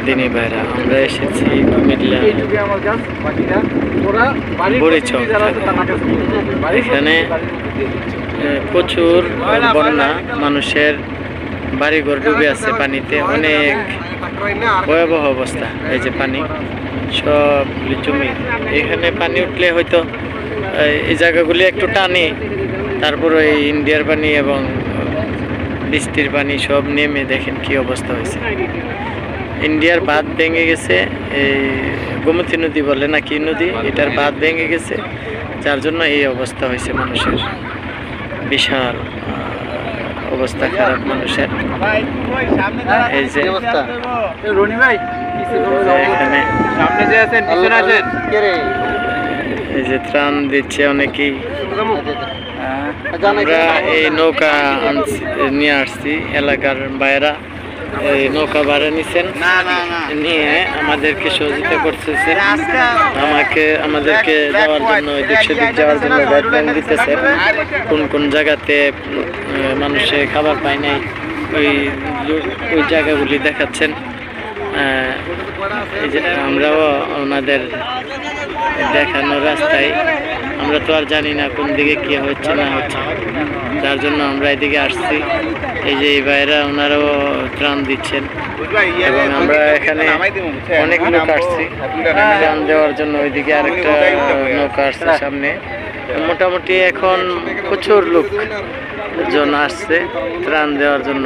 দিনী ভাইরা, আমরা এসেছি কুমিল্লা বরিচক। এখানে প্রচুর বন্যা, মানুষের বাড়িঘর ডুবে আছে পানিতে, অনেক ভয়াবহ অবস্থা। এই যে পানি সব জমি, এখানে পানি উঠলে হয়তো এই জায়গাগুলি একটু টানে, তারপর এই ইন্ডিয়ার পানি এবং বৃষ্টির পানি সব নেমে দেখেন কি অবস্থা হয়েছে। ইন্ডিয়ার বাঁধ ভেঙে গেছে, এই গোমতী নদী বলে না কি নদী, এটার বাঁধ ভেঙে গেছে, যার জন্য এই অবস্থা হয়েছে মানুষের। বিশাল অবস্থা খারাপ মানুষের। এই যে এখানে এই যে ত্রাণ দিচ্ছে অনেকেই। আমরা এই নৌকা নিয়ে আসছি, এলাকার বাইরা এই নৌকা ভাড়া নিচ্ছেন, নিয়ে আমাদেরকে সহযোগিতা করতেছে, আমাদেরকে যাওয়ার জন্য এদিক সেদিক যাওয়ার জন্য গাইডলাইন দিতেছে। কোন কোন জায়গাতে মানুষে খাবার পায় নাই ওই জায়গাগুলি দেখাচ্ছেন। এই যে আমরাও ওনাদের দেখানো রাস্তায়, আমরা তো আর জানি না কোন দিকে কি হচ্ছে না হচ্ছে, যার জন্য আমরা এদিকে আসছি। এই যে এই ভাইরা ওনারাও ত্রাণ দিচ্ছেন এবং আমরা এখানে অনেক লোক আসছি ত্রাণ দেওয়ার জন্য। ওইদিকে আরেকটা নৌকা আসছে সামনে। মোটামুটি এখন প্রচুর লোক জন আসছে ত্রাণ দেওয়ার জন্য।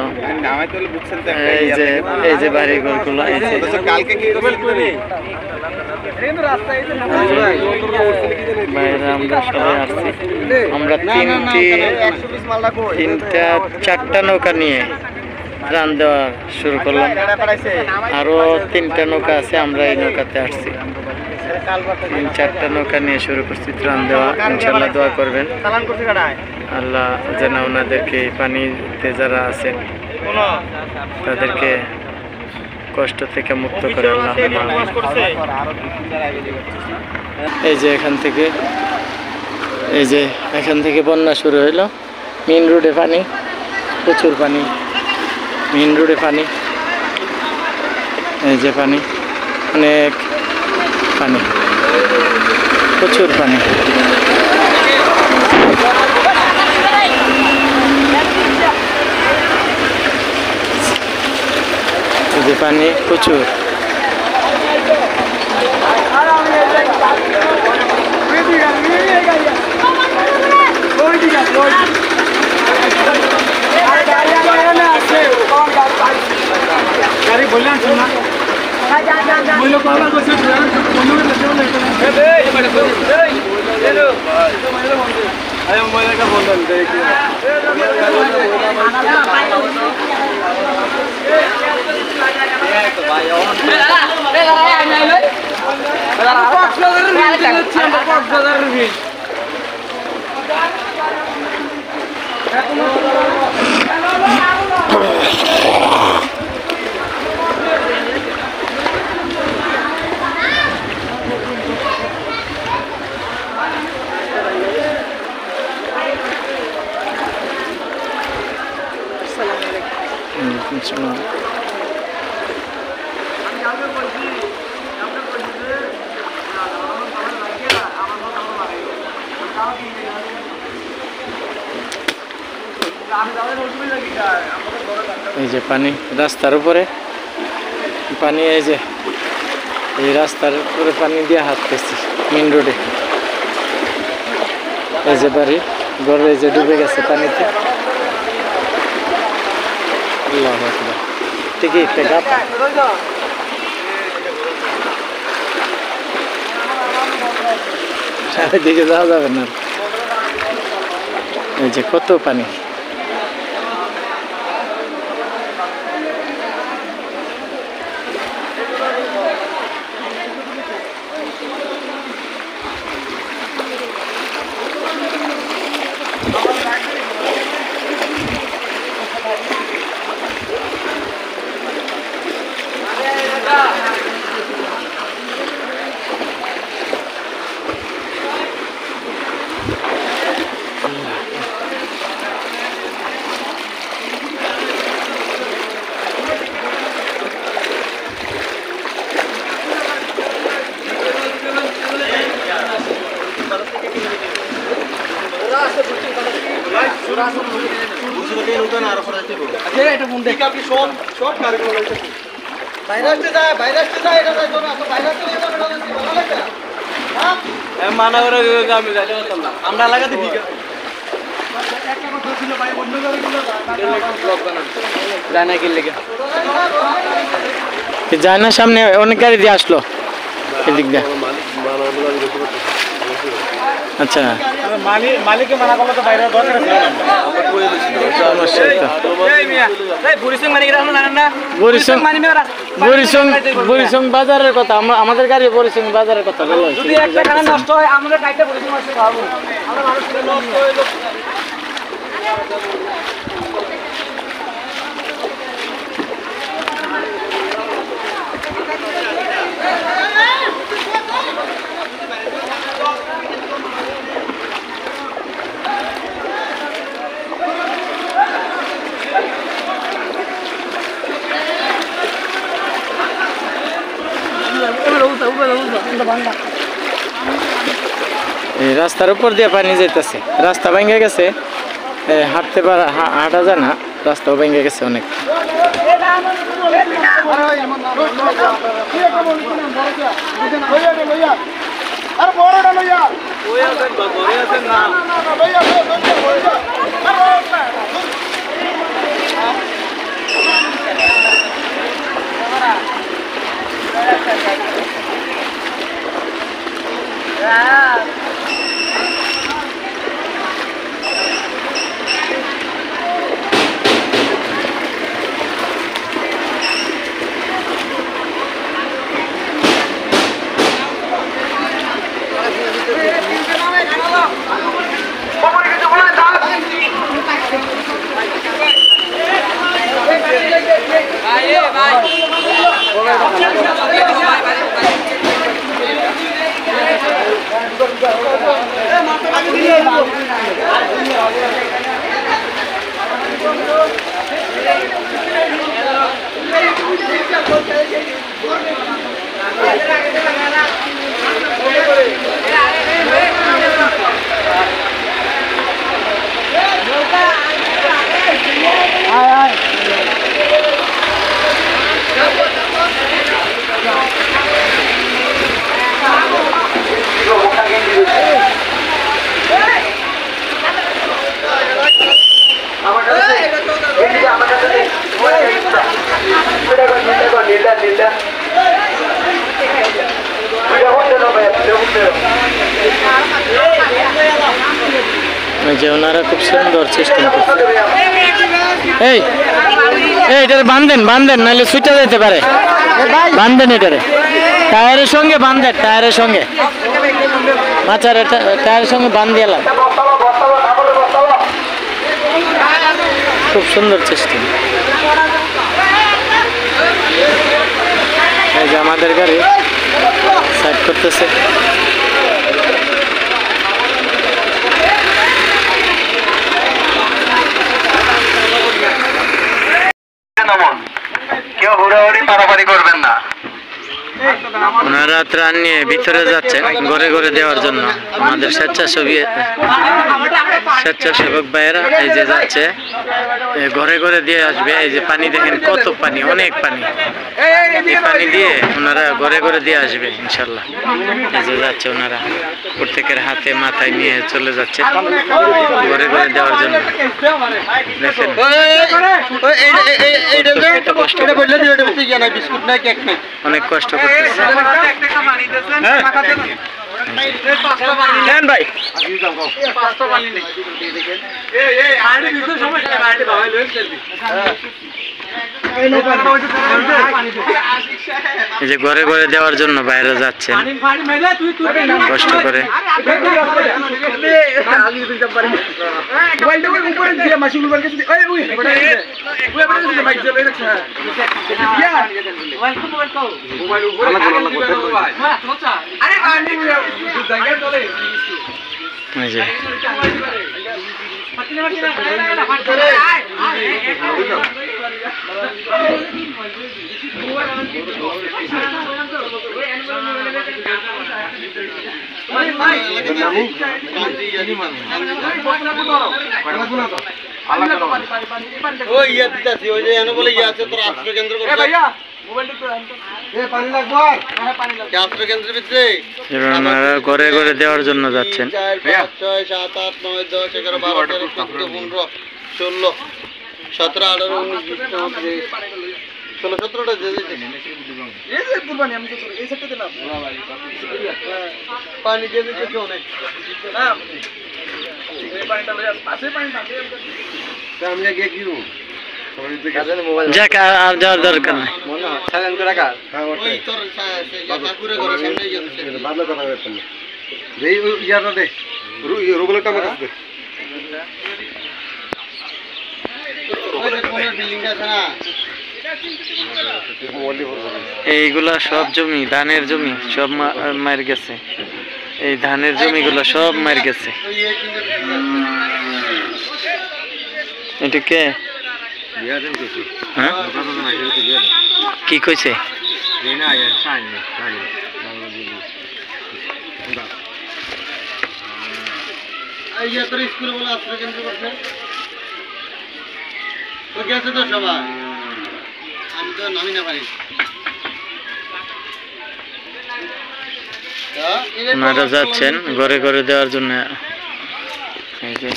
এই যে বাড়িঘরগুলো, এই যে বাইরে আমরা সবাই আসছি। আমরা চারটা নৌকা নিয়ে ত্রাণ দেওয়া শুরু করলাম, আরো 3টা নৌকা আছে, আমরা এই নৌকাতে আসছি। 3-4টা নৌকা নিয়ে শুরু করছি ত্রাণ দেওয়া। ইনশাল্লাহ দোয়া করবেন আল্লাহ যেন ওনাদেরকে পানিতে যারা আছেন তাদেরকে কষ্ট থেকে মুক্ত করে আল্লাহ। এই যে এখান থেকে বন্যা শুরু হইলো। মেইন রোডে পানি, প্রচুর পানি, মেইন রোডে পানি। এই যে পানি, অনেক পানি, প্রচুর পানি। এই যে পানি প্রচুর। এই যে পানি রাস্তার উপরে পানি, এই যে এই রাস্তার উপরে পানি দিয়ে হাত পেয়েছি মেন রোডে। এই যে বাড়ি ঘর, এই যে ডুবে গেছে পানিতে। আল্লাহু আকবার। ঠিকই চারিদিকে যাওয়া যাবে না। এই যে কত পানি। মানা করে আমরা লাগাতে ঠিক আছে যায় না সামনে অনেক গাড়ি দিয়ে আসলো এদিক দিয়ে আচ্ছা মালিককে মানা করলে তো বাইরে দরকার বরিশং বাজারের কথা আমাদের গাড়ি বরিশং বাজারের কথা যদি একটা কারণে নষ্ট হয় আমাদের গাড়িটা বরিশং আসতে পারবো আমরা মানুষকে নষ্ট হইলো এই রাস্তার উপর দিয়ে পানি যাইতেছে রাস্তা ভেঙে গেছে হাঁটা যায় না রাস্তাও ভেঙে গেছে অনেক যে ওনারা খুব সুন্দর সিস্টেম করছে এটারে বান্ধেন নাহলে ছুটে যেতে পারে বান্ধেন এটারে টায়ারের সঙ্গে বান্ধেন টায়ারের সঙ্গে মাচার টায়ারের সঙ্গে বান্ধিয়ালাম খুব সুন্দর সিস্টেম এই যে আমাদের গাড়ি সাইড করতেছে কেউ হুড়াহুড়ি পারাপারি করবেন না ওনারা ত্রাণ নিয়ে ভিতরে যাচ্ছেন ঘরে ঘরে দেওয়ার জন্য আমাদের স্বেচ্ছাসেবক ভাইয়েরা এই যে যাচ্ছে ঘরে ঘরে দিয়ে আসবে এই যে পানি দেখেন কত পানি অনেক পানি এই পানি দিয়ে ওনারা ঘরে ঘরে দিয়ে আসবে ইনশাল্লাহ এই যে যাচ্ছে ওনারা প্রত্যেকের হাতে মাথায় নিয়ে চলে যাচ্ছে ঘরে ঘরে দেওয়ার জন্য দেখেন অনেক কষ্ট করতেছে এই যে ঘরে ঘরে দেওয়ার জন্য বাইরে যাচ্ছেন কষ্ট করে ওই ইয়া দিতাছি ওই যে এনে বলে ইয়া আছে তোর আশ্রয় কেন্দ্র করছে ভাইয়া মোবাইলটা একটু আনতো পানি লাগবে হ্যাঁ পানি লাগবে আশ্রয় কেন্দ্রের ভিতরে এবার ওনারা ঘরে ঘরে দেওয়ার জন্য যাচ্ছেন। 4 5 6 7 8 9 10 11 12 13 14 15 16 17 18 19 20 16 17টা দিয়ে দিতে এই যে কুরবানি আমি তো এই সেটটাতে না পানি দিয়ে দিতে অনেক না এই পানিটা লয়া পাশে পানি থাকে আমি গিয়ে কি করব যাক আর যাওয়ার দরকার নেই। সাইলেন্ট করে রাখা ওই তোর কাকুরে ঘরে সামনে গিয়ে ভালো কথা বলতেন এই ইয়াটা দে রুবেলটা আমার কাছে দে ওই যে কোন বিল্ডিং আছে না এইগুলা সব জমি ধানের জমি সব মার গেছে। এই ধানের জমিগুলো সব মার গেছে। এটা কে হ্যাঁ? কি কইছে স্কুলে বলে আশ্রয় কেন্দ্র করছে তো গেছে তো সবাই আমি তো নামি না পারি ওনারা যাচ্ছেন ঘরে ঘরে দেওয়ার জন্য। এই যে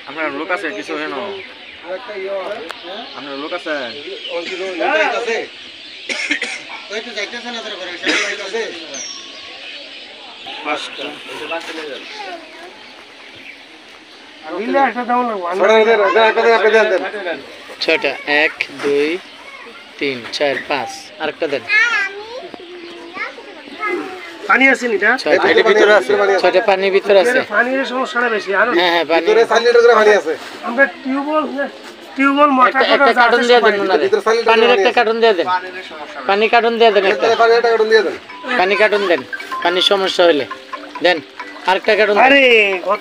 আপনার লোক আছে কিছু হেন আপনার লোক আছে ওই তো যাইতেছে না তোর ঘরে ছয়টা 1 2 3 4 5 আরেকটা দেন। পানি আছে নিটা ছয়টা পানির ভিতরে আছে। পানির সমস্যাটা বেশি আর হ্যাঁ হ্যাঁ পানি পানি আছে আমরা টিউবওয়েল মোটা একটা কার্টুন দিয়ে দেন ওনারে। পানির একটা কার্টুন দিয়ে দেন। পানি কার্টুন দিয়ে দেন একটা। পানি কার্টুন দেন। পানির সমস্যা হইলে দেন। আরেকটা কার্টুন আরে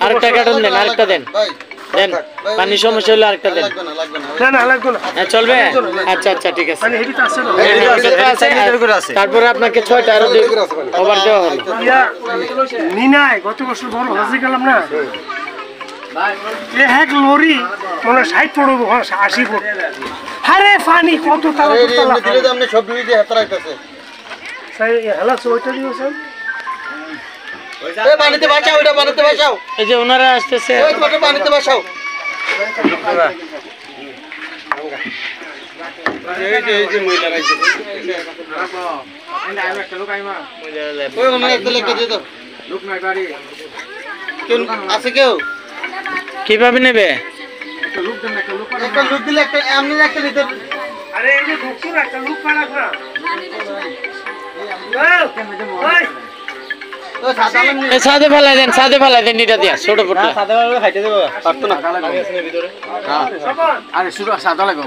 আরেকটা কার্টুন দেন। আরেকটা দেন ভাই দেন। পানির সমস্যা হলে আরেকটা দেন। লাগবে না না না লাগবে না হ্যাঁ চলবে। আচ্ছা আচ্ছা ঠিক আছে। পানি হেডিতে আছে না তারপরে আপনাকে 6টা আরো ওভার দেওয়া হলো। ইয়া মিনায় গত বছর বড় হজে গেলাম না এক লরি মানে 60 ফুট 80 ফুট আরে পানি কত তালা তালা ধীরে ধীরে আপনি সব দিয়ে দিয়ে হাত রাখতেছে হেলা ওইটা দিয়েছেন এই পানিতে বাঁচাও এটা পানিতে বাঁচাও এই যে ওনারা আসতেছে। ওই তোমাকে পানিতে বাঁচাও এই যে মহিলা রাইছে ওই ওনার একটা লেখা দিয়ে দাও লোক নাই বাড়ি কেউ আছে কেউ কিভাবে নেবে? একটা লোক দিলে একটা এমনি একটা দিতে আরে এই যে ঢুকছো না একটা লোক পাড়াক না ও সাদা আলম এই সাদে ফেলাই দেন। সাদে ফেলাই দেন এটা দিয়া ছোট ফুটলা। সাদা আলম খাইতে দেব পারতো না সবন আরে শুধু সাদা লাগবে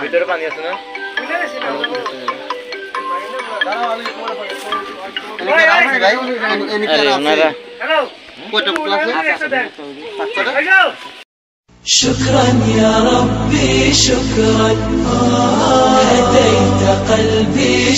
ভিতরে পানি আছে না আরে ওনারা হ্যালো কয়টা ক্লাসে شكرا يا ربي شكرا هديت قلبي